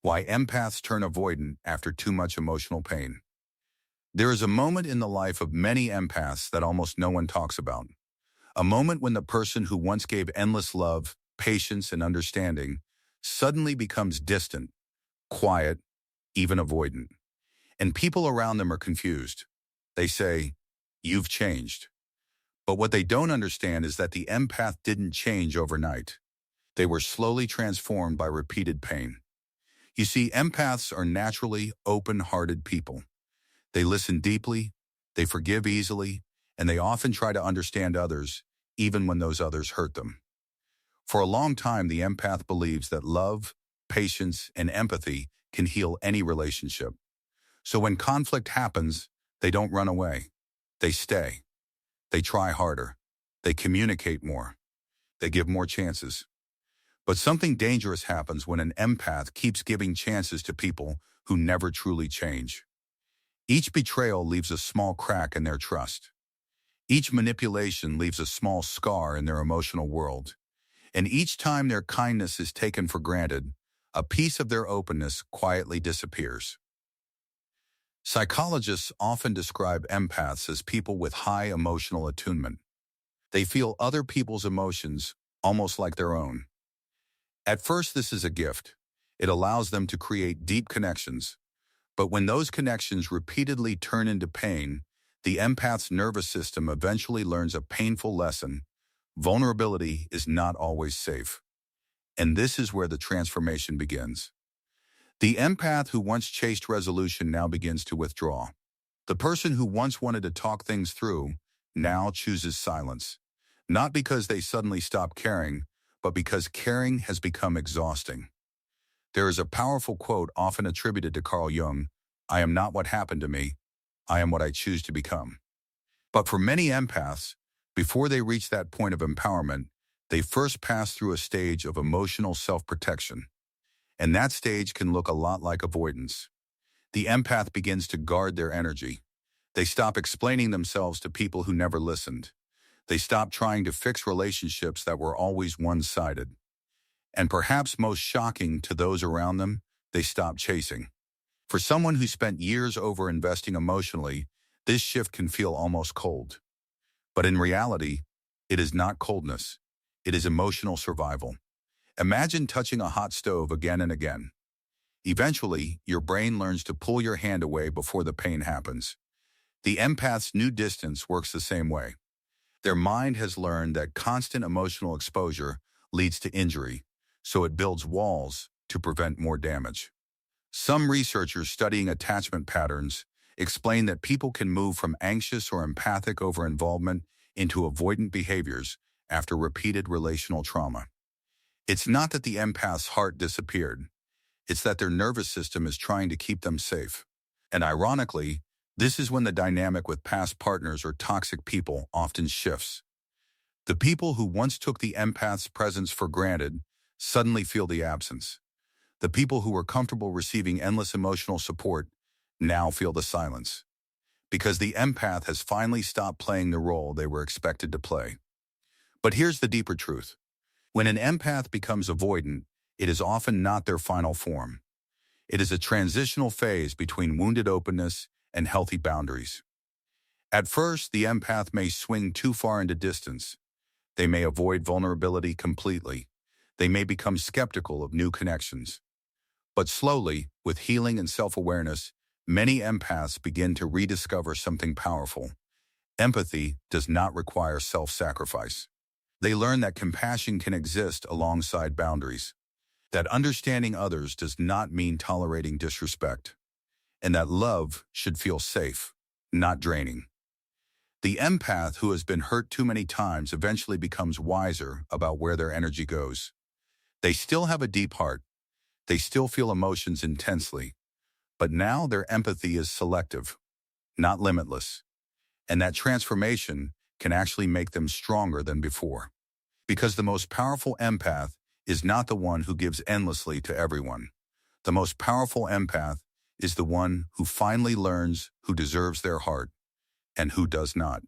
Why empaths turn avoidant after too much emotional pain. There is a moment in the life of many empaths that almost no one talks about. A moment when the person who once gave endless love, patience, and understanding suddenly becomes distant, quiet, even avoidant. And people around them are confused. They say, "You've changed." But what they don't understand is that the empath didn't change overnight. They were slowly transformed by repeated pain. You see, empaths are naturally open-hearted people. They listen deeply, they forgive easily, and they often try to understand others, even when those others hurt them. For a long time, the empath believes that love, patience, and empathy can heal any relationship. So when conflict happens, they don't run away. They stay. They try harder. They communicate more. They give more chances. But something dangerous happens when an empath keeps giving chances to people who never truly change. Each betrayal leaves a small crack in their trust. Each manipulation leaves a small scar in their emotional world. And each time their kindness is taken for granted, a piece of their openness quietly disappears. Psychologists often describe empaths as people with high emotional attunement. They feel other people's emotions almost like their own. At first, this is a gift. It allows them to create deep connections. But when those connections repeatedly turn into pain, the empath's nervous system eventually learns a painful lesson. Vulnerability is not always safe. And this is where the transformation begins. The empath who once chased resolution now begins to withdraw. The person who once wanted to talk things through now chooses silence. Not because they suddenly stop caring, but because caring has become exhausting. There is a powerful quote often attributed to Carl Jung: "I am not what happened to me, I am what I choose to become." But for many empaths, before they reach that point of empowerment, they first pass through a stage of emotional self-protection. And that stage can look a lot like avoidance. The empath begins to guard their energy. They stop explaining themselves to people who never listened. They stop trying to fix relationships that were always one-sided. And perhaps most shocking to those around them, they stop chasing. For someone who spent years over-investing emotionally, this shift can feel almost cold. But in reality, it is not coldness. It is emotional survival. Imagine touching a hot stove again and again. Eventually, your brain learns to pull your hand away before the pain happens. The empath's new distance works the same way. Their mind has learned that constant emotional exposure leads to injury, so it builds walls to prevent more damage. Some researchers studying attachment patterns explain that people can move from anxious or empathic over-involvement into avoidant behaviors after repeated relational trauma. It's not that the empath's heart disappeared. It's that their nervous system is trying to keep them safe. And ironically, this is when the dynamic with past partners or toxic people often shifts. The people who once took the empath's presence for granted suddenly feel the absence. The people who were comfortable receiving endless emotional support now feel the silence. Because the empath has finally stopped playing the role they were expected to play. But here's the deeper truth. When an empath becomes avoidant, it is often not their final form. It is a transitional phase between wounded openness and healthy boundaries. At first, the empath may swing too far into distance. They may avoid vulnerability completely. They may become skeptical of new connections. But slowly, with healing and self-awareness, many empaths begin to rediscover something powerful. Empathy does not require self-sacrifice. They learn that compassion can exist alongside boundaries, that understanding others does not mean tolerating disrespect, and that love should feel safe, not draining. The empath who has been hurt too many times eventually becomes wiser about where their energy goes. They still have a deep heart. They still feel emotions intensely. But now their empathy is selective, not limitless. And that transformation can actually make them stronger than before. Because the most powerful empath is not the one who gives endlessly to everyone. The most powerful empath is the one who finally learns who deserves their heart and who does not.